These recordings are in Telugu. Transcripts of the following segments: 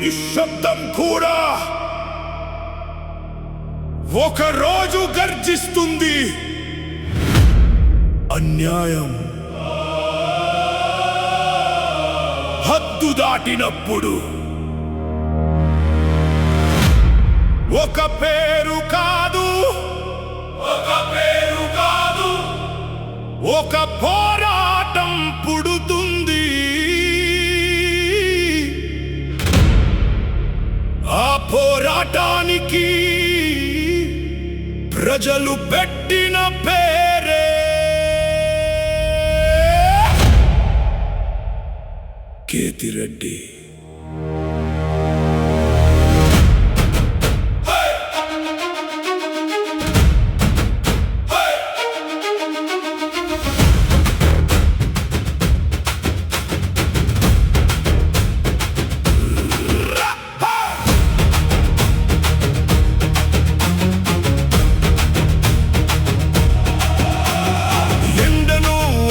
నిశ్శబ్దం కూడా ఒక రోజు గర్జిస్తుంది. అన్యాయం హద్దు దాటినప్పుడు ఒక పేరు కాదు ఒక పోరాటం పుడుతుంది. ఆ పోరాటానికి ప్రజలు పెట్టిన పేరే కేతిరెడ్డి.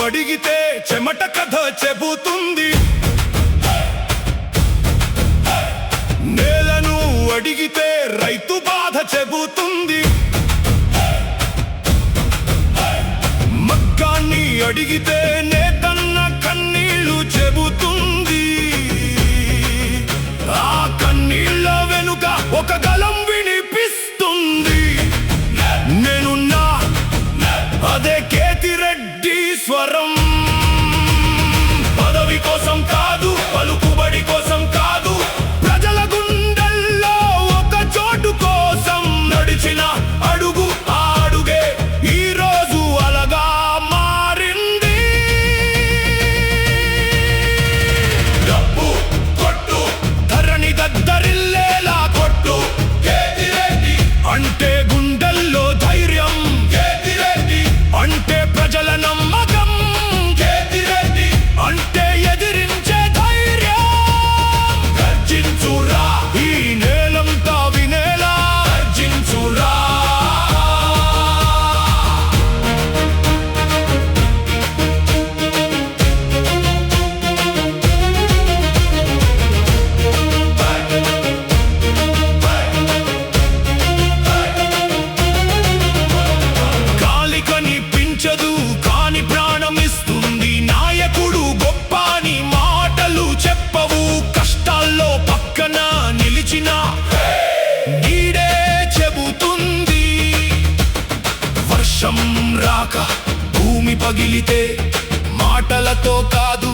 అడిగితే చెమట కథ చెబుతుంది. నేలను అడిగితే రైతు బాధ చెబుతుంది. మగ్గాన్ని అడిగితే నేతన్న కన్నీళ్లు చెబుతుంది. ఆ కన్నీళ్ల వెనుక ఒక గలం వినిపిస్తుంది. నేనున్నా అదే కేతిరెడ్డి స్వరం. పదవి కోసం కాదు, పలుకుబడి కోసం కాదు, ప్రజల గుండెల్లో ఒక చోటు కోసం నడిచిన అడుగు. ఆ అడుగే ఈ రోజు అలగా మారింది. డబ్బు కొట్టు, ధరణి దద్దరిల్లేలా కొట్టు. కేతిరెడ్డి అంటే గుండెల్లో ధైర్యం. కేతిరెడ్డి అంటే ప్రజల నమ్మకం. కేతిరెడ్డి అంటే ఎదిరించే ధైర్యం. గర్జించురా, ఈ నేలంతా వినేలా గర్జించురా. గాలి కనిపించదు కాని ప్రాణం ఇస్తుంది. నాయకుడు గొప్ప అని మాటలు చెప్పవు. కష్టాల్లో పక్కన నిలిచిన నీడే చెబుతుంది. వర్షం రాక భూమి పగిలితే మాటలతో కాదు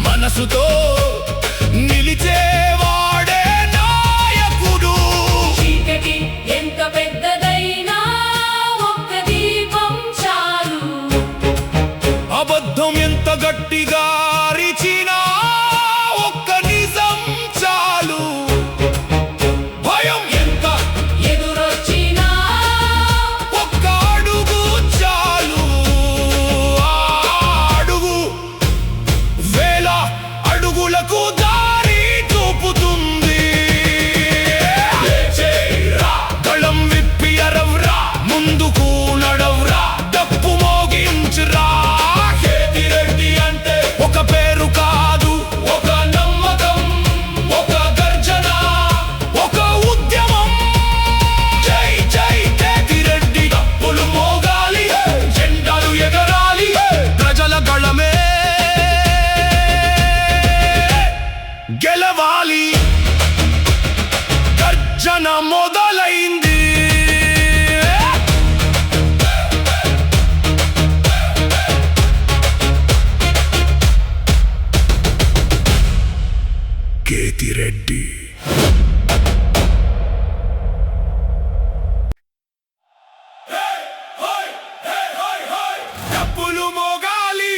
మనసుతో నిలిచేవాడే నాయకుడు. చీకటి ఎంత పెద్దదైనా ఒక్క దీపం చాలు. అబద్ధం ఎంత గట్టిగా అరిచినా ఒక్క నిజం చాలు. భయం ఎంత ఎదురొచ్చినా ఒక్క అడుగు చాలు. ఆ అడుగు వేల అడుగులకు దారి చూపుతుంది. గళం విప్పి అరవ్రా, ముందుకు నడవ్రా, డప్పు మోగించురా. కేతిరెడ్డి అంటే ఒక పేరు కాదు, ఒక నమ్మకం, ఒక గర్జన, ఒక ఉద్యమం. జై జై కేతిరెడ్డి. డప్పులు మోగాలి, జెండాలు ఎగరాలి, ప్రజల గళమే గెలవాలి. గర్జన మొదలైంది. కేతిరెడ్డి. డప్పులు మోగాలి,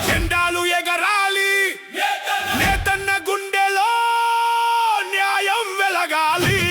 జెండాలు ఎగరాలి, నేతన్న గుండెలో న్యాయం వెలగాలి.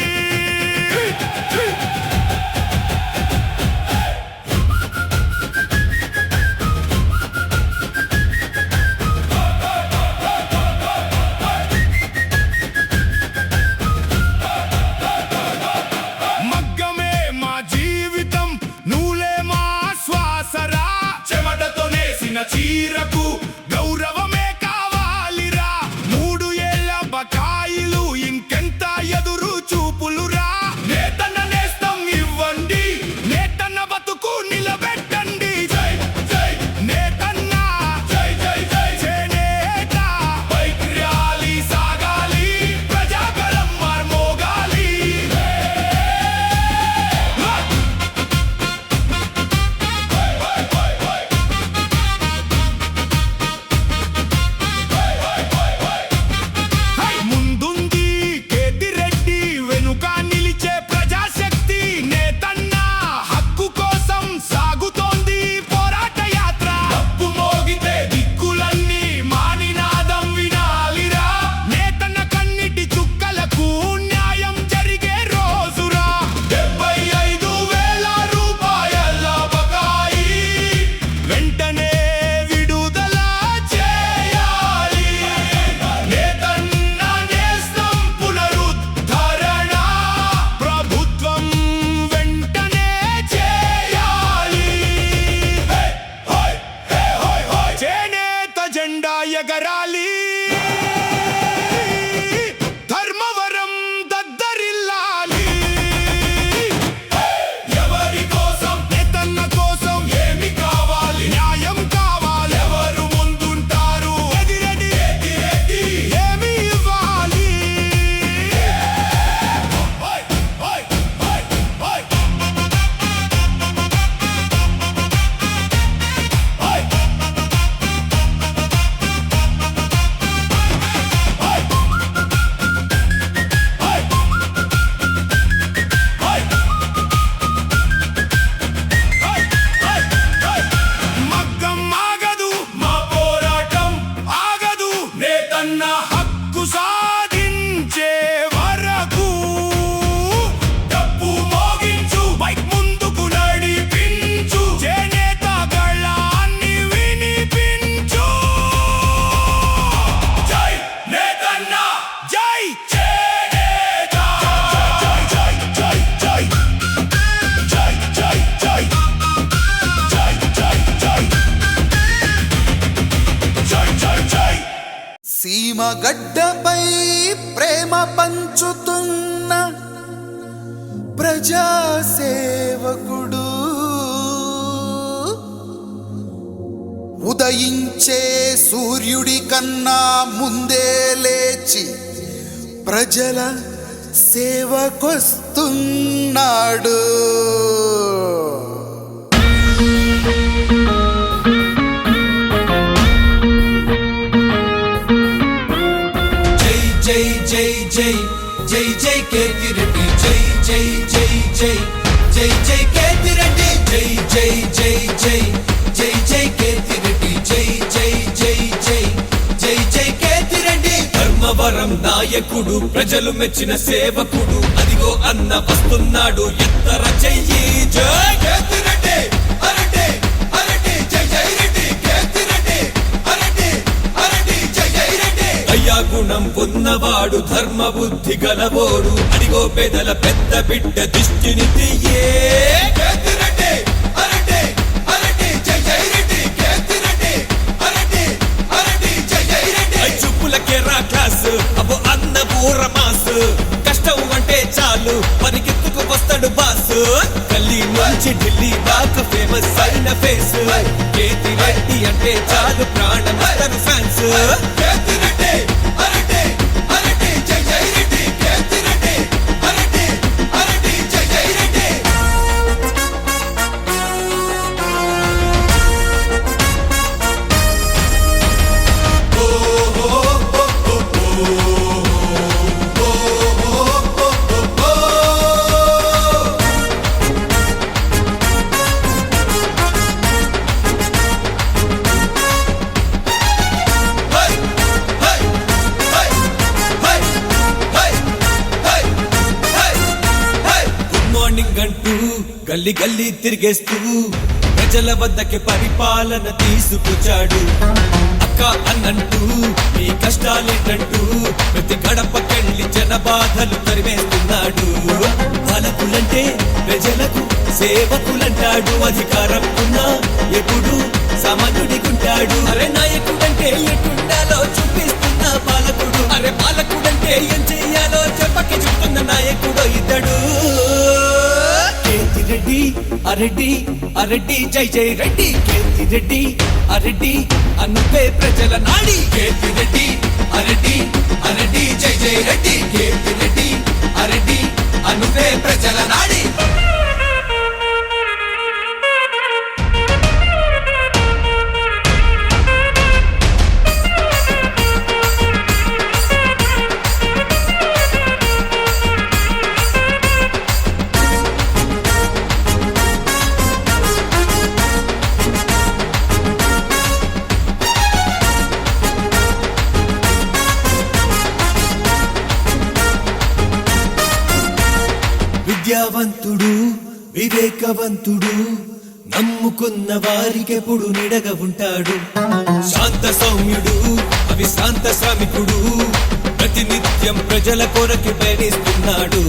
ఎగరాలి ధర్మవరం దద్దరిల్లాలి ఎవరి కోసం నేతన్న కోసం ఏమి కావాలి న్యాయం కావాలి ఎవరు ముందుంటారు ఎదిరెడి ఏమి ఇవ్వాలి మగ్గం ఆగదు మా పోరాటం ఆగదు నేతన్న హక్కు సాధించే వరకు డప్పు మోగించు బైక్ ముందుకు నడిపించు చేనేత గళాన్ని వినిపించు జై నేతన్న జై చేనేత జై జై జై జై జై జై జై సీమ గడ్డపై ప్రేమ పంచుతున్న ప్రజాసేవకుడు ఉదయించే సూర్యుడి కన్నా ముందే లేచి ప్రజల సేవకొస్తున్నాడు. జై జై జై జై జై కేతిరెడ్డి జై జై జై జై జై జై కేతిరెడ్డి జై జై జై జై జై జై కేతిరెడ్డి జై జై జై జై జై జై కేతిరెడ్డి ధర్మవరం నాయకుడు ప్రజలు మెచ్చిన సేవకుడు అదిగో అన్న వస్తున్నాడు ఎత్తర చెయ్యి జై కేతిరెడ్డి అరటి అరటి జై జై రెడ్డి కేతిరెడ్డి అరటి అరటి జై జై రెడ్డి అయ్యా గుణం ఉన్నవాడు ధర్మ బుద్ధి గలవోడు అడిగో పేదల పెద్ద బిడ్డ దిష్టిని తీయే కేతిరెడ్డి అరటి అరటి జై జై రెడ్డి కేతిరెడ్డి అరటి అరటి జై జై రెడ్డి చూపులకే రా క్లాస్ అబ్బో అన్న ఊర మాస్ కష్టం అంటే చాలు పరిగెత్తుకు వస్తాడు బాస్ గల్లీ నుంచి ఢిల్లీ దాకా ఫేమస్ అయిన ఫేస్ కేతిరెడ్డి అంటే చాలు ప్రాణం ఇస్తారు ఫ్యాన్స్ కేతిరెడ్డి అరటి అరటి జై జై రెడ్డి కేతిరెడ్డి అరటి అరటి జై జై రెడ్డి గుడ్ మార్నింగ్ అంటూ గల్లీ గల్లీ తిరిగేస్తూ ప్రజల వద్దకి పరిపాలన తీసుకొచ్చాడు అక్క అన్నంటూ మీ కష్టాలేంటంటూ ప్రతి గడపకెళ్ళి జన బాధలు తరిమేస్తున్నాడు పాలకులంటే ప్రజలకు సేవకులంటాడు అధికారం ఉన్నా ఎప్పుడు సామాన్యుడికుంటాడు అరే నాయకుడంటే ఎటుండాలో చూపిస్తున్న పాలకుడు అరే పాలకుడంటే ఏం చెయ్యాలో చెప్పకి చెప్తున్న నాయకుడు ఇతడు కేతిరెడ్డి అరెడ్డి అరెడ్డి జై జై రెడ్డి కేతిరెడ్డి అరెడ్డి అనుపే ప్రజల నాడి కేతిరెడ్డి అరెడ్డి అరెడ్డి జై జై రెడ్డి కేతిరెడ్డి అరెడ్డి అనుపే ప్రజల నాడి విద్యావంతుడు వివేకవంతుడు నమ్ముకున్న వారికెప్పుడు నిడగ ఉంటాడు శాంత సౌమ్యుడు అవిశ్రాంత శ్రామికుడు ప్రతినిత్యం ప్రజల కొరకి ప్రయాణిస్తున్నాడు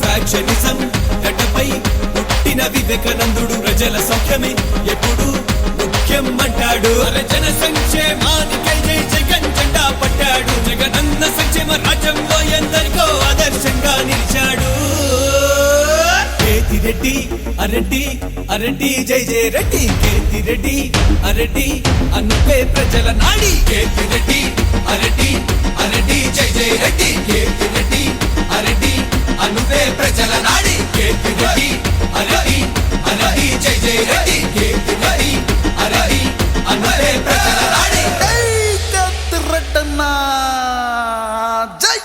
ఫ్యాక్షనిజం గడ్డపై పుట్టిన వివేకానందుడు ప్రజల సౌఖ్యమే ఎప్పుడు ముఖ్యం అంటాడు జన సంక్షేమానికై జై జై అరెడ్డి అరెడ్డి జై జై రెడ్డి కేతి రెడ్డి అరెడ్డి అనుపే ప్రజల నాడి కేతి రెడ్డి అరెడ్డి అరెడ్డి జై జై రెడ్డి కేతి రెడ్డి అరెడ్డి అనుపే ప్రజల నాడి కేతి రెడ్డి అరెడ్డి అరెడ్డి జై జై రెడ్డి కేతి రెడ్డి అరెడ్డి అనుపే ప్రజల నాడి జై కత్తిరెడ్డన్నా జై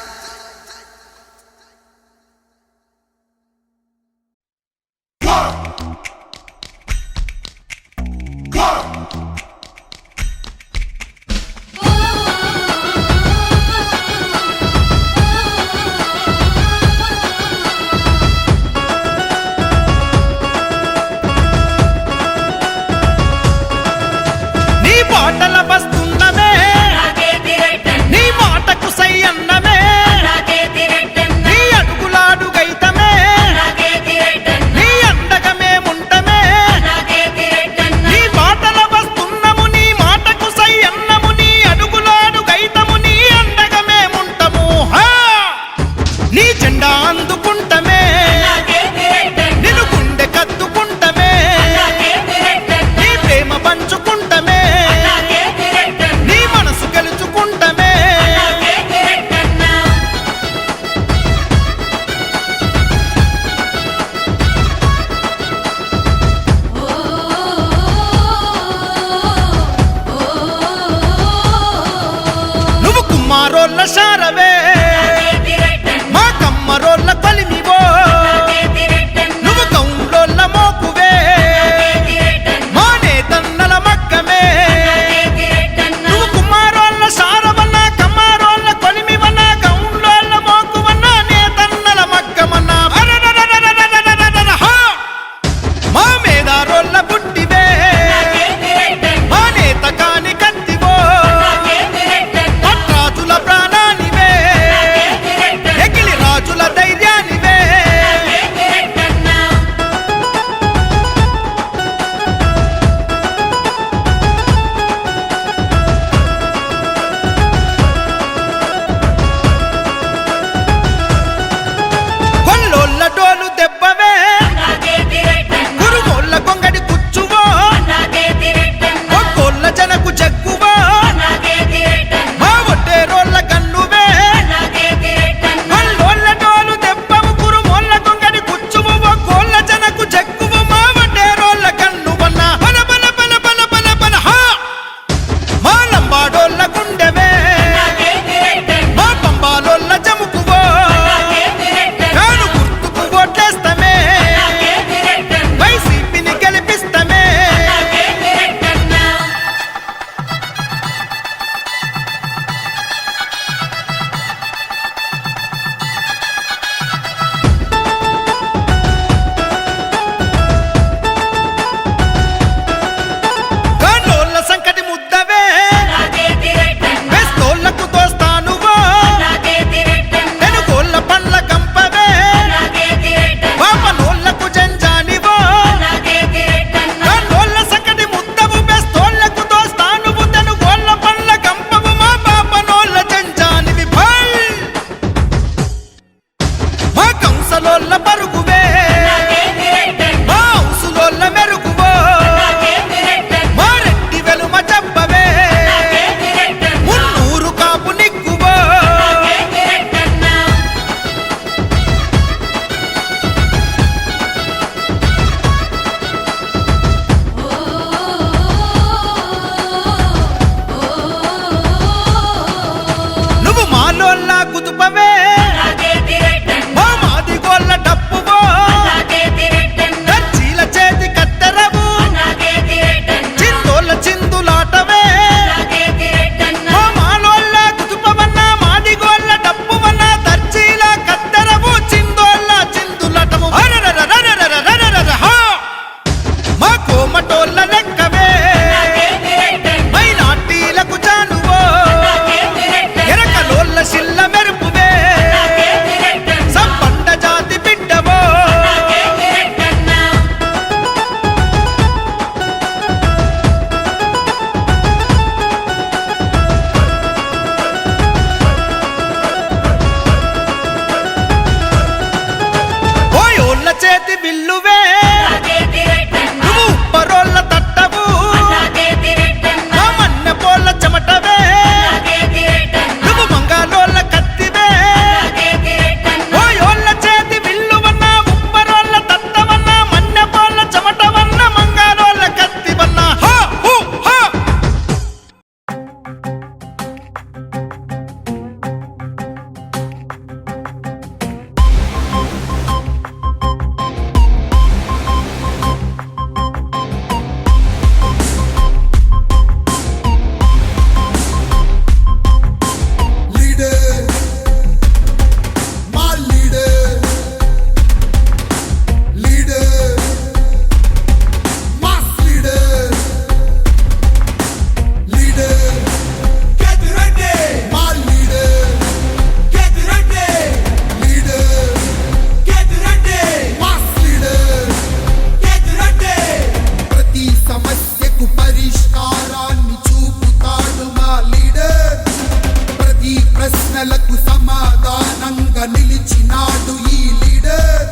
ప్రశ్నలకు సమాధానంగా నిలిచినాడు ఈ లీడర్.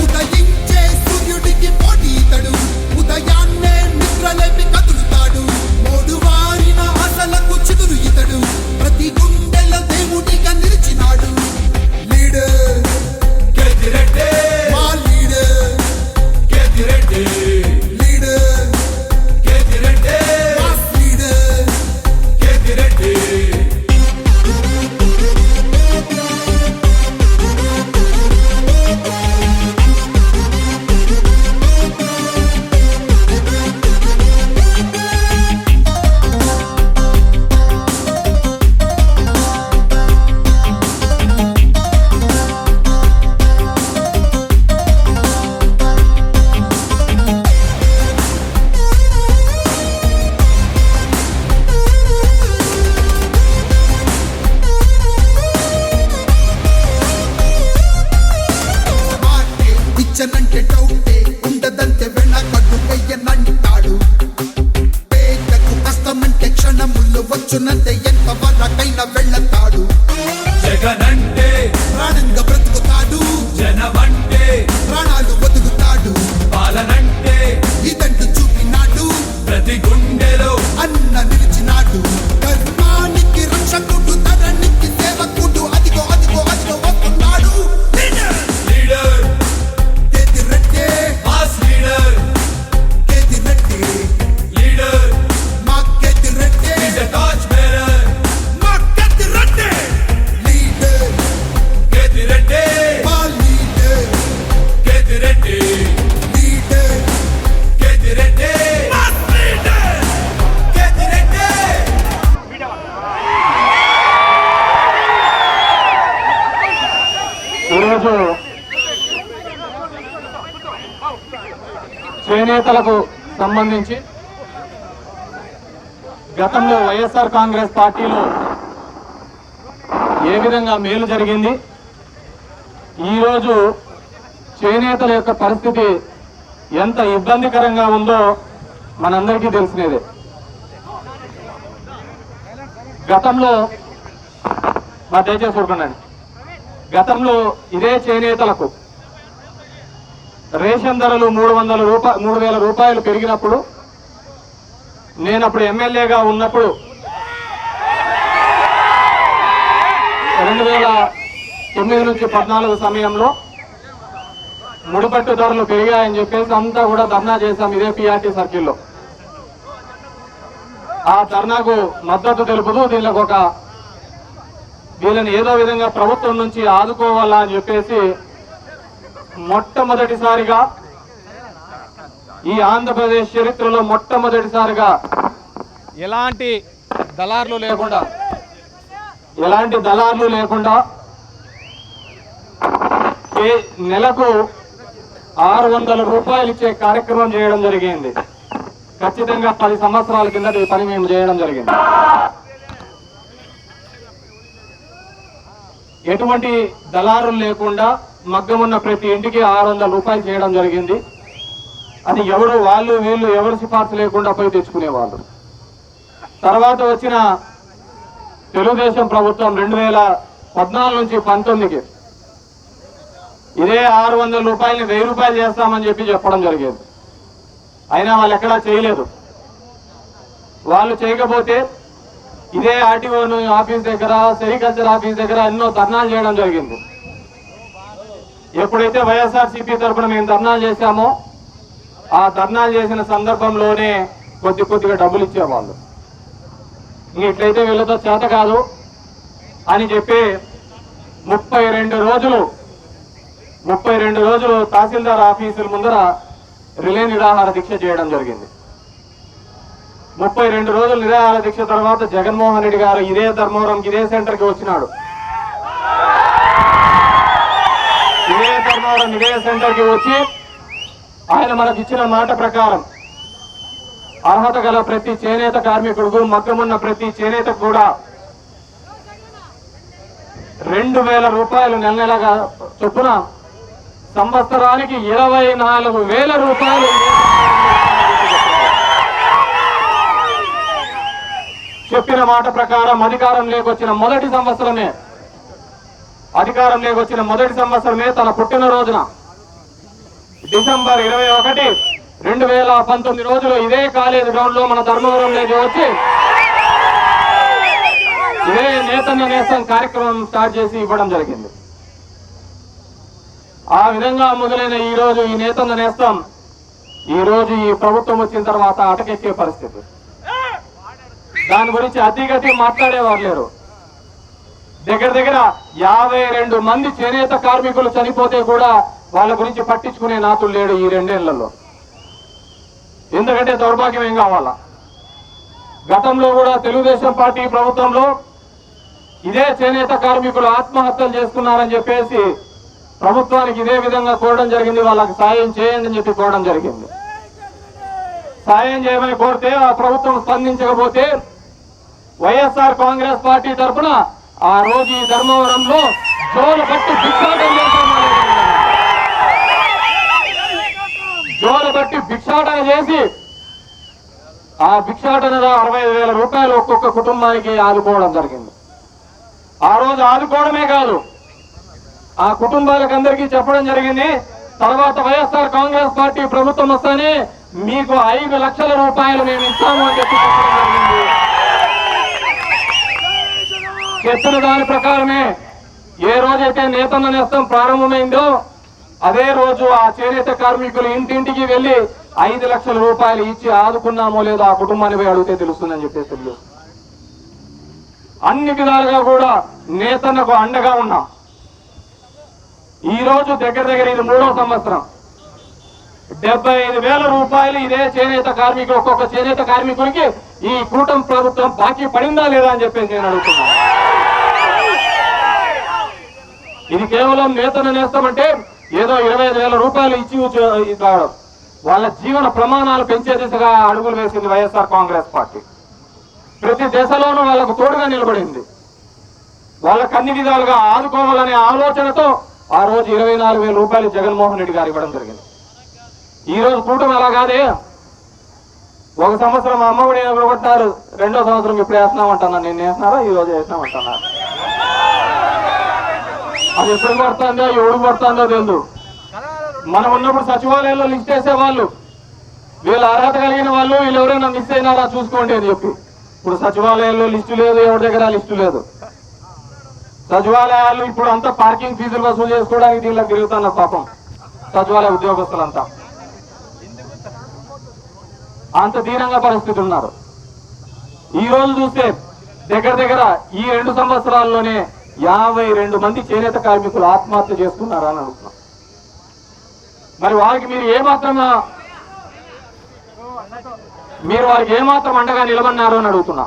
ఉదయించే సూర్యుడికి పోటీతడు, ఉదయాన్నే నిద్రలేపి కదులుతాడు. మోడు వారిన ఆశలకు చిగురు ఇతడు, ప్రతి గుండెల దేవుడిగా నిలిచినాడు. లీడర్ కేతిరెడ్డి మా leader, Kethireddy leader Kethireddy mass leader. Kethireddy మాటే ఇచ్చనంటే డౌటే ఉండదంతే, వెనకడు వెయ్యనంటాడు. పేదకు కష్టమంటే క్షణములు వచ్చునంతే, ఎంత వరకైనా వెళ్ళతాడు. జగనంటే ప్రాణంగా బ్రతుకుతాడు, జనమంటే ప్రాణాలు వదులుతాడు. పాలనంటే ఇదంటూ చూపినాడు, ప్రతి గుండెలో అన్న నిలిచినాడు. ధర్మానికి రక్షకుడు, ధరణికి సేవకుడు, అదిగో అదిగో అదిగో వస్తున్నాడు. Leader Kethireddy mass leader Kethireddy leader మా Kethireddy is a torch bearer మా కేతిరెడ్డి. లీడర్ కేతిరెడ్డి మా leader, Kethireddy leader Kethireddy mass leader Kethireddy ఈరోజు చేనేతలకు సంబంధించి గతంలో వైఎస్ఆర్ కాంగ్రెస్ పార్టీలో ఏ విధంగా మేలు జరిగింది, ఈరోజు చేనేతల యొక్క పరిస్థితి ఎంత ఇబ్బందికరంగా ఉందో మనందరికీ తెలిసినదే. గతంలో దయచేసి చూడండి, గతంలో ఇదే చేనేతలకు రేషన్ ధరలు 3,000 రూపాయలు పెరిగినప్పుడు, నేను అప్పుడు ఎమ్మెల్యేగా ఉన్నప్పుడు 2009 నుంచి 14 సమయంలో ముడిపట్టు ధరలు పెరిగాయని చెప్పేసి అంతా కూడా ధర్నా చేశాం ఇదే పిఆర్టీ సర్కిల్లో. ఆ ధర్నాకు మద్దతు తెలుపుతూ వీళ్ళని ఏదో విధంగా ప్రభుత్వం నుంచి ఆదుకోవాలా అని చెప్పేసి మొట్టమొదటిసారిగా ఈ ఆంధ్రప్రదేశ్ చరిత్రలో మొట్టమొదటిసారిగా ఎలాంటి దళార్లు లేకుండా నెలకు 600 రూపాయలు ఇచ్చే కార్యక్రమం చేయడం జరిగింది. ఖచ్చితంగా 10 సంవత్సరాల కింద ఈ పని మేము చేయడం జరిగింది. ఎటువంటి దళారులు లేకుండా మగ్గమున్న ప్రతి ఇంటికి 600 రూపాయలు చేయడం జరిగింది. అది ఎవరు వాళ్ళు వీళ్ళు ఎవరు సిఫార్సు లేకుండా పోయి తెచ్చుకునేవాళ్ళు. తర్వాత వచ్చిన తెలుగుదేశం ప్రభుత్వం 2014 నుంచి 19కి ఇదే 600 రూపాయలని 1000 రూపాయలు చేస్తామని చెప్పడం జరిగేది. అయినా వాళ్ళు ఎక్కడా చేయలేదు. వాళ్ళు చేయకపోతే ఇదే ఆర్టీఓ ఆఫీస్ దగ్గర, సెరికల్చర్ ఆఫీస్ దగ్గర ఎన్నో ధర్నాలు చేయడం జరిగింది. ఎప్పుడైతే వైఎస్ఆర్సీపీ తరఫున మేము ధర్నాలు చేశామో ఆ ధర్నాలు చేసిన సందర్భంలోనే కొద్దిగా డబ్బులు ఇచ్చేవాళ్ళు. ఇంక ఇట్లయితే వీళ్ళతో చేత కాదు అని చెప్పి 32 రోజులు తహసీల్దార్ ఆఫీసుల ముందర రిలే నిరాహార దీక్ష చేయడం జరిగింది. 32 రోజులు నిరాహార దీక్ష తర్వాత జగన్మోహన్ రెడ్డి గారు ఇదే ధర్మవరం ఇదే సెంటర్కి వచ్చినాడు. ఇదే ధర్మవరం ఇదే సెంటర్కి వచ్చి ఆయన మనకి ఇచ్చిన మాట ప్రకారం అర్హత గల ప్రతి చేనేత కార్మికుడు, మగ్గమున్న ప్రతి చేనేతకు కూడా 2000 రూపాయలు నెలగా చొప్పున సంవత్సరానికి 24,000 రూపాయలు చెప్పిన మాట ప్రకారం అధికారం లేకొచ్చిన మొదటి సంవత్సరమే అధికారంలోకి వచ్చిన మొదటి సంవత్సరమే తన పుట్టినరోజున డిసెంబర్ 21, 2019 రోజులు ఇదే కాలేజ్ గ్రౌండ్ లో మన ధర్మవరంలోకి వచ్చి ఇదే నేతన్న నేస్తం కార్యక్రమం స్టార్ట్ చేసి ఇవ్వడం జరిగింది. ఆ విధంగా మొదలైన ఈ రోజు ఈ నేతన్న నేస్తం ఈ రోజు ఈ ప్రభుత్వం వచ్చిన తర్వాత అటకెక్కే పరిస్థితి. దాని గురించి అతిగతి మాట్లాడేవారు లేరు. దగ్గర 52 మంది చేనేత కార్మికులు చనిపోతే కూడా వాళ్ళ గురించి పట్టించుకునే నాతులు లేడు ఈ 2 ఏళ్లలో. ఎందుకంటే దౌర్భాగ్యం ఏం కావాలా? గతంలో కూడా తెలుగుదేశం పార్టీ ప్రభుత్వంలో ఇదే చేనేత కార్మికులు ఆత్మహత్యలు చేసుకున్నారని చెప్పేసి ప్రభుత్వానికి ఇదే విధంగా కోరడం జరిగింది. వాళ్ళకి సాయం చేయండి అని చెప్పి కోరడం జరిగింది. సాయం చేయమని కోరితే ఆ ప్రభుత్వం స్పందించకపోతే వైఎస్ఆర్ కాంగ్రెస్ పార్టీ తరఫున ఆ రోజు ఈ ధర్మవరంలో జోలు బట్టి భిక్షాటన చేసి ఆ భిక్షాటనలో 65,000 రూపాయలు ఒక్కొక్క కుటుంబానికి ఆదుకోవడం జరిగింది. ఆ రోజు ఆదుకోవడమే కాదు, ఆ కుటుంబాలకు అందరికీ చెప్పడం జరిగింది, తర్వాత వైఎస్ఆర్ కాంగ్రెస్ పార్టీ ప్రభుత్వం వస్తేనే మీకు 5 లక్షల రూపాయలు మేము ఇస్తాము అని చెప్పి చెప్పడం జరిగింది. చెప్పిన దాని ప్రకారమే ఏ రోజైతే నేతన్న నేస్తం ప్రారంభమైందో అదే రోజు ఆ చేనేత కార్మికులు ఇంటింటికి వెళ్లి 5 లక్షల రూపాయలు ఇచ్చి ఆదుకున్నామో లేదో ఆ కుటుంబాన్ని పోయి అడిగితే తెలుస్తుందని చెప్పేసి తెలియదు. అన్ని విధాలుగా కూడా నేతన్నకు అండగా ఉన్నాం. ఈ రోజు దగ్గర ఇది 3వ సంవత్సరం. 75,000 రూపాయలు ఇదే చేనేత కార్మికులు ఒక్కొక్క చేనేత కార్మికుడికి ఈ కూటమి ప్రభుత్వం బాకీ పడిందా లేదా అని చెప్పేసి నేను అడుగుతున్నాను. ఇది కేవలం నేతన్న నేస్తామంటే ఏదో 25,000 రూపాయలు ఇచ్చి రావడం. వాళ్ళ జీవన ప్రమాణాలు పెంచే దిశగా అడుగులు వేసింది వైఎస్ఆర్ కాంగ్రెస్ పార్టీ. ప్రతి దశలోనూ వాళ్ళకు తోడుగా నిలబడింది. వాళ్ళకు అన్ని విధాలుగా ఆదుకోవాలనే ఆలోచనతో ఆ రోజు 24,000 రూపాయలు జగన్మోహన్ రెడ్డి గారు ఇవ్వడం జరిగింది. ఈ రోజు కూటమి అలా కాదే, 1 సంవత్సరం అమ్మఒడి కొట్టారు, 2వ సంవత్సరం ఇప్పుడు వేస్తున్నామంటున్నా. నేను వేసినారా ఈ రోజు వేసినామంటున్నారు. అది ఎప్పుడు పడుతుందో ఎవడు పడుతుందో తెలియదు. మనం ఉన్నప్పుడు సచివాలయంలో లిస్ట్ వేసేవాళ్ళు, వీళ్ళు అర్హత కలిగిన వాళ్ళు, వీళ్ళు ఎవరైనా మిస్ అయినారా చూసుకోండి అని చెప్పి. ఇప్పుడు సచివాలయంలో లిస్టు లేదు, ఎవరి దగ్గర లిస్టు లేదు. సచివాలయాలు ఇప్పుడు అంతా పార్కింగ్ ఫీజులు వసూలు చేసుకోవడానికి దీనిలో తిరుగుతున్నారు పాపం సచివాలయ ఉద్యోగస్తులంతా. అంత దీనంగా పరిస్థితి ఉన్నారు. ఈ రోజు చూస్తే దగ్గర ఈ 2 సంవత్సరాల్లోనే 52 మంది చేనేత కార్మికులు ఆత్మహత్య చేసుకున్నారా అని అనుకున్నాం. మరి వారికి మీరు వారికి ఏమాత్రం అండగా నిలబడినారు అని అడుగుతున్నా.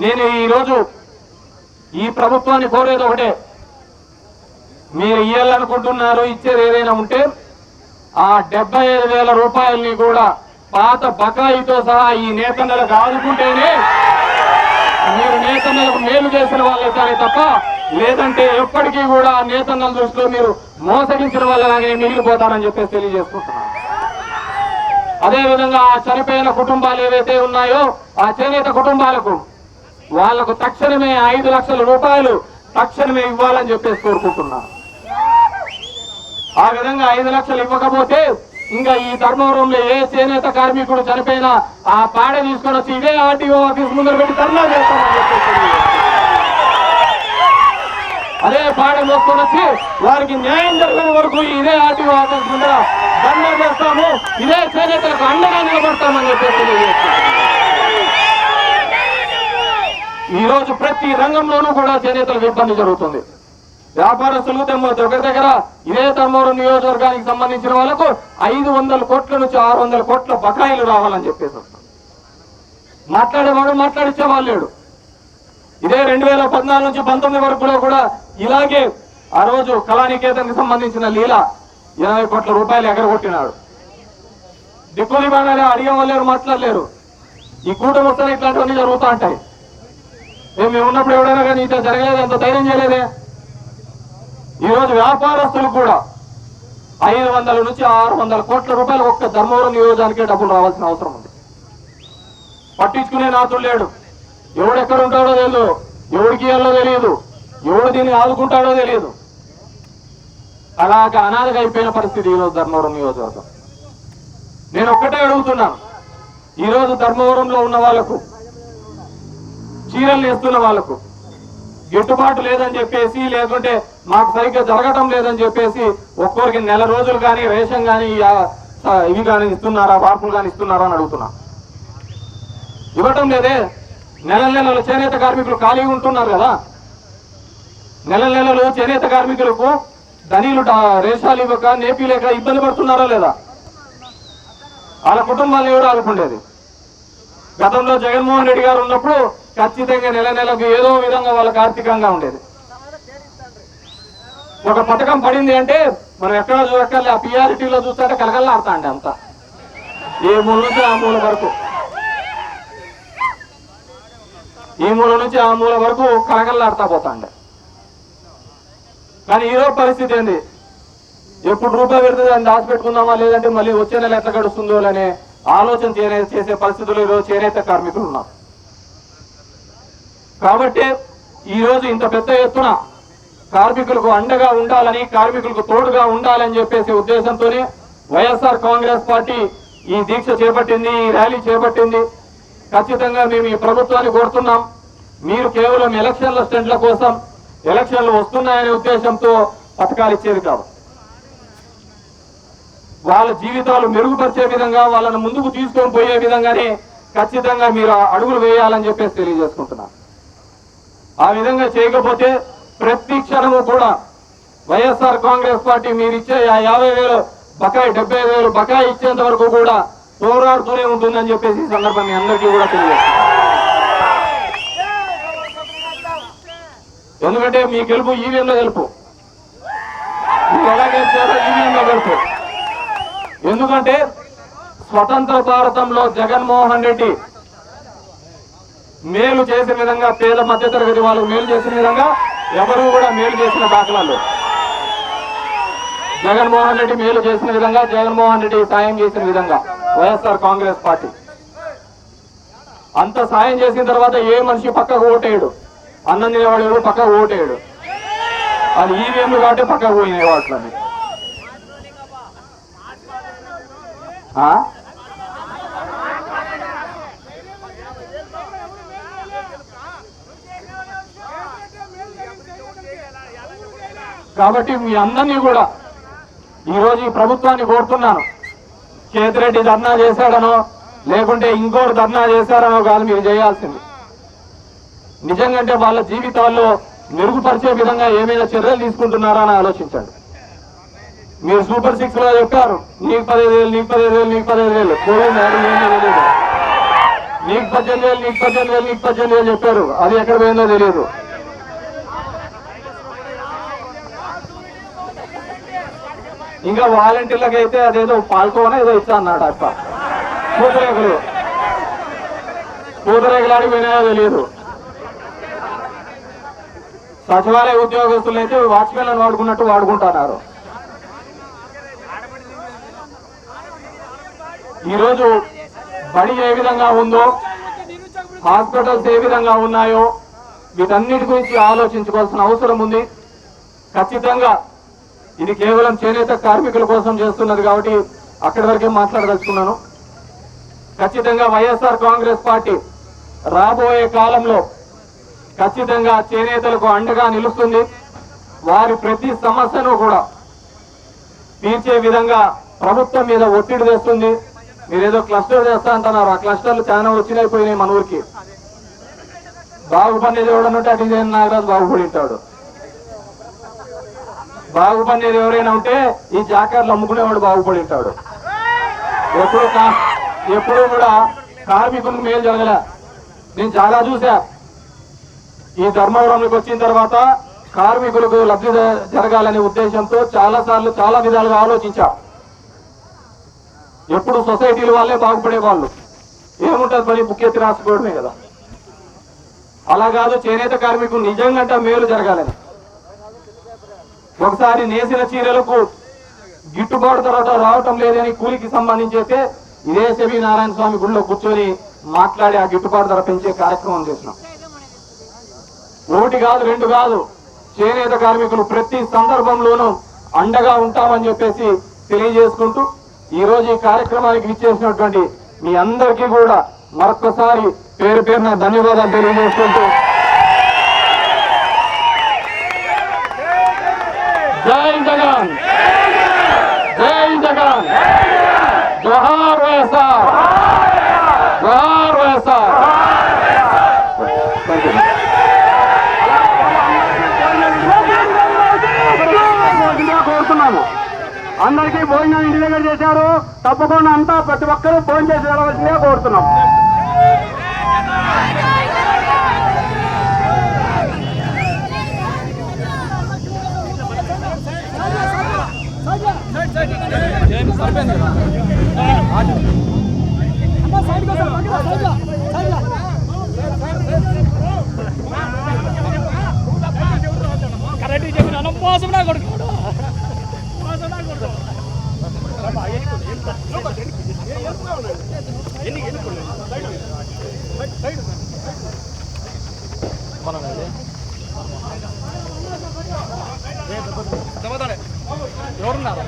నేను ఈరోజు ఈ ప్రభుత్వాన్ని కోరేది ఒకటే, మీరు ఇయ్యాలనుకుంటున్నారు, ఇచ్చేది ఏదైనా ఉంటే ఆ 75,000 రూపాయల్ని కూడా పాత బకాయితో సహా ఈ నేతన్నలకు ఆదుకుంటేనే మీరు నేతన్నలకు మేలు చేసిన వాళ్ళైతే తప్ప, లేదంటే ఎప్పటికీ కూడా నేతన్నల దృష్టిలో మీరు మోసగించిన వాళ్ళలాగే మిగిలిపోతారని చెప్పేసి తెలియజేసుకుంటున్నాను. అదేవిధంగా ఆ చనిపోయిన కుటుంబాలు ఏవైతే ఉన్నాయో ఆ చేనేత కుటుంబాలకు వాళ్లకు తక్షణమే 5 లక్షల రూపాయలు తక్షణమే ఇవ్వాలని చెప్పేసి కోరుకుంటున్నాను. ఆ విధంగా 5 లక్షలు ఇవ్వకపోతే ఇంకా ఈ ధర్మవరంలో ఏ చేనేత కార్మికుడు చనిపోయినా ఆ పాడ తీసుకొని వచ్చి ఇదే ఆర్టీఓ ఆఫీస్ ముందర పెట్టి ధర్నా చేస్తామని చెప్పేసి, అదే పాడ మోసుకొని వచ్చి వారికి న్యాయం జరిగిన వరకు ఇదే ఆర్టీఓ ఆఫీస్ ముందర ధర్నా చేస్తాము, ఇదే చేనేతలకు అండగా నిలబడతామని చెప్పేసి. ఈ రోజు ప్రతి రంగంలోనూ కూడా చేనేతలకు ఇబ్బంది జరుగుతుంది. వ్యాపారస్తులు దగ్గర ఇదే ధర్మవరం నియోజకవర్గానికి సంబంధించిన వాళ్ళకు 500 కోట్ల నుంచి 600 కోట్ల బకాయిలు రావాలని చెప్పేసి వస్తాం. మాట్లాడేవాడు మాట్లాడిచ్చేవాళ్ళు లేడు. ఇదే 2014 నుంచి 19 వరకు కూడా ఇలాగే ఆ రోజు కళానికేతన్కి సంబంధించిన లీల 80 కోట్ల రూపాయలు ఎగరగొట్టినాడు. దిక్కులు బాగానే అడిగే వాళ్ళు మాట్లాడలేరు. ఈ కూటమి వస్తే ఇట్లాంటివన్నీ జరుగుతూ ఉంటాయి. మేము ఉన్నప్పుడు ఎవడైనా కానీ ఇట్లా జరగలేదు, అంత ధైర్యం చేయలేదే. ఈ రోజు వ్యాపారస్తులు కూడా 500 నుంచి 600 కోట్ల రూపాయలు ఒక్క ధర్మవరం నియోజకానికే డబ్బులు రావాల్సిన అవసరం ఉంది. పట్టించుకునే నాతుడు లేడు. ఎవడెక్కడ ఉంటాడో తెలియదు. ఎవరికి ఇవ్వాలో తెలియదు, ఎవడు దీన్ని ఆదుకుంటాడో తెలియదు. అలాగ అనాథగా అయిపోయిన పరిస్థితి ఈరోజు ధర్మవరం నియోజకవర్గం. నేను ఒక్కటే అడుగుతున్నాను, ఈరోజు ధర్మవరంలో ఉన్న వాళ్లకు, చీరలు వేస్తున్న వాళ్లకు గిట్టుబాటు లేదని చెప్పేసి, లేకుంటే మాకు సరిగ్గా జరగటం లేదని చెప్పేసి ఒక్కొరికి నెల రోజులు కానీ రేషన్ కానీ ఇవి కానీ ఇస్తున్నారా, వార్పులు కానీ ఇస్తున్నారా అని అడుగుతున్నా. ఇవ్వటం లేదే. నెల నెలలు చేనేత కార్మికులు ఖాళీగా ఉంటున్నారు కదా. నెల నెలలు చేనేత కార్మికులకు ధనీలు రేషాలు ఇవ్వక, నేపీ లేక ఇబ్బంది పడుతున్నారా లేదా? వాళ్ళ కుటుంబాలను ఎవరు ఆదుకుండేది? గతంలో జగన్మోహన్ రెడ్డి గారు ఉన్నప్పుడు ఖచ్చితంగా నెల నెలకు ఏదో విధంగా వాళ్ళకి ఆర్థికంగా ఉండేది. ఒక పథకం పడింది అంటే మనం ఎక్కడ చూడక్కర్లే, ఆ పిఆర్టీలో చూస్తుంటే కలకల్లాడుతా అండి అంతా, ఏ మూల నుంచి ఆ మూల వరకు, ఈ మూల నుంచి ఆ మూల వరకు కలకల్లాడుతా పోతాండే. కానీ ఈరోజు పరిస్థితి ఏంది? ఎప్పుడు రూపాయి పెడితే దాన్ని దాచిపెట్టుకుందామా, లేదంటే మళ్ళీ వచ్చే నెల ఎట్లా గడుస్తుందో అనే ఆలోచన చేసే పరిస్థితులు ఈరోజు చేనేత కార్మికులు ఉన్నారు. కాబట్టి ఈరోజు ఇంత పెద్ద ఎత్తున కార్మికులకు అండగా ఉండాలని, కార్మికులకు తోడుగా ఉండాలని చెప్పేసి ఉద్దేశంతోనే వైఎస్ఆర్ కాంగ్రెస్ పార్టీ ఈ దీక్ష చేపట్టింది, ఈ ర్యాలీ చేపట్టింది. ఖచ్చితంగా మేము ఈ ప్రభుత్వాన్ని కోరుతున్నాం, మీరు కేవలం ఎలక్షన్ల స్టెంట్ల కోసం, ఎలక్షన్లు వస్తున్నాయనే ఉద్దేశంతో పథకాలు ఇచ్చేది కాదు. వాళ్ళ జీవితాలు మెరుగుపరిచే విధంగా, వాళ్ళను ముందుకు తీసుకొని పోయే విధంగానే ఖచ్చితంగా మీరు అడుగులు వేయాలని చెప్పేసి తెలియజేసుకుంటున్నాను. ఆ విధంగా చేయకపోతే ప్రతి క్షణము కూడా వైఎస్ఆర్ కాంగ్రెస్ పార్టీ మీరు ఇచ్చే 50,000 బకాయి, 75,000 బకాయి ఇచ్చేంత వరకు కూడా పోరాడుతూనే ఉంటుందని చెప్పేసి ఈ సందర్భాన్ని అందరికీ కూడా తెలియజేస్తున్నాను. ఎందుకంటే మీ గెలుపు ఈవీఎంలో గెలుపు, మీరు ఎలా గెలిచారో ఈవీఎంలో గెలుపు. ఎందుకంటే స్వతంత్ర భారతంలో జగన్మోహన్ రెడ్డి మేలు చేసిన విధంగా, పేద మధ్యతరగతి వాళ్ళకు మేలు చేసిన విధంగా ఎవరు కూడా మేలు చేసిన దాఖలాలు, జగన్మోహన్ రెడ్డి మేలు చేసిన విధంగా, జగన్మోహన్ రెడ్డి సాయం చేసిన విధంగా వైఎస్ఆర్ కాంగ్రెస్ పార్టీ అంత సాయం చేసిన తర్వాత ఏ మనిషి పక్కకు ఓటేయడు, అన్నం తినేవాడు ఎవరు పక్కకు ఓటేయడు. అది ఈవీఎంలు కాబట్టి పక్కకు పోయినాయి వాటిని. కాబట్టి మీ అందరినీ కూడా ఈరోజు ఈ ప్రభుత్వాన్ని కోరుతున్నాను, కేతిరెడ్డి ధర్నా చేశాడనో లేకుంటే ఇంకోటి ధర్నా చేశారనో కాదు మీరు చేయాల్సింది. నిజంగా వాళ్ళ జీవితాల్లో మెరుగుపరిచే విధంగా ఏమైనా చర్యలు తీసుకుంటున్నారా అని ఆలోచించండి. మీరు సూపర్ 6 లో చెప్పారు, నీకు 15,000, నీకు 15,000, నీకు 15,000, పోయింది అది ఏంటో తెలియదు. నీకు 18,000, నీకు 18,000, నీకు 18,000 చెప్పారు, అది ఎక్కడ పోయిందో తెలియదు. ఇంకా వాలంటీర్లకు అయితే అదేదో పాల్కోన ఏదో ఇచ్చా అన్నాడు అప్ప. పూతరేకులు ఆడిపోయినాయో తెలియదు. సచివాలయ ఉద్యోగస్తులు అయితే వాచ్మెన్లను వాడుకున్నట్టు వాడుకుంటున్నారు. ఈరోజు బడి ఏ విధంగా ఉందో, హాస్పిటల్స్ ఏ విధంగా ఉన్నాయో వీటన్నిటి గురించి ఆలోచించుకోవాల్సిన అవసరం ఉంది. ఖచ్చితంగా ఇది కేవలం చేనేత కార్మికుల కోసం చేస్తున్నది కాబట్టి అక్కడి వరకే మాట్లాడదలుచుకున్నాను. ఖచ్చితంగా వైఎస్ఆర్ కాంగ్రెస్ పార్టీ రాబోయే కాలంలో ఖచ్చితంగా చేనేతలకు అండగా నిలుస్తుంది. వారి ప్రతి సమస్యను కూడా తీర్చే విధంగా ప్రభుత్వం మీద ఒత్తిడి తెస్తుంది. మీరేదో క్లస్టర్ చేస్తా అంటున్నారు, ఆ క్లస్టర్లు చాలా వచ్చినాయిపోయినాయి మన ఊరికి. బాగుపడేది ఎవడనుంటే అటు నాగరాజు బాగుపడి ఉంటాడు. బాగుపడేది ఎవరైనా ఉంటే ఈ జాకర్లు అమ్ముకునేవాడు బాగుపడి ఉంటాడు. ఎప్పుడు కూడా కార్మికులకు మేలు జరగలే. నేను చాలా చూసా. ఈ ధర్మవరంలోకి వచ్చిన తర్వాత కార్మికులకు లబ్ధి జరగాలనే ఉద్దేశంతో చాలా సార్లు చాలా విధాలుగా ఆలోచించా. ఎప్పుడు సొసైటీల వాళ్ళే బాగుపడే వాళ్ళు, ఏముంటుంది పని బుక్కెత్తి రాసుకోవడమే కదా. అలా కాదు, చేనేత కార్మికులు నిజంగా మేలు జరగాలని. ఒకసారి నేసిన చీరలకు గిట్టుబాటు ధర రావటం లేదని కూలికి సంబంధించి అయితే ఇదే సెబి నారాయణ స్వామి గుడిలో కూర్చొని మాట్లాడి ఆ గిట్టుబాటు ధర పెంచే కార్యక్రమం చేసినాం. ఒకటి కాదు, రెండు కాదు, చేనేత కార్మికులు ప్రతి సందర్భంలోనూ అండగా ఉంటామని చెప్పేసి తెలియజేసుకుంటూ ఈ రోజు ఈ కార్యక్రమానికి ఇచ్చేసినటువంటి మీ అందరికీ కూడా మరొక్కసారి పేరు పేరున ధన్యవాదాలు తెలియజేసుకుంటూ జై జగన్, జై జగన్, జోహార్ వైఎస్ఆర్, జోహార్ వైఎస్ఆర్. కోరుతున్నాము. అందరికీ భోజనం ఇంటి దగ్గర చేశారు, తప్పకుండా అంతా ప్రతి ఒక్కరూ భోజనం చేసి వెళ్ళవలసిందిగా కోరుతున్నాం. ఎవరున్నారు?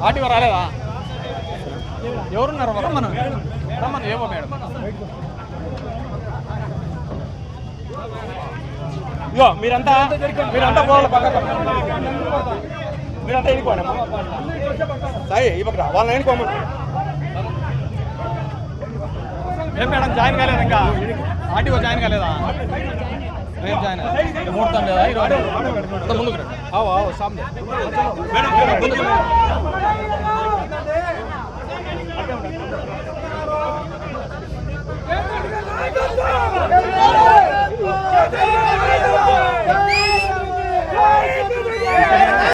ఆర్టీఓ రాలేదా? ఎవరున్నారు? రమ్మను రమ్మను. ఏమో మేడం, ఇగో మీరంతా పోవాలి, పక్కన మీరంతా ఎన్నుకోండి. సాయి ఈ పక్కన వాళ్ళని ఎన్నుకోమని. ఏం మేడం జాయిన్ కాలేదు ఇంకా? ఆర్టీఓ జాయిన్ కాలేదా? రేపు జాయిన్ ముహూర్తం లేదా? ఈరోజు ముందుకు రండి. సామ్నే మేడం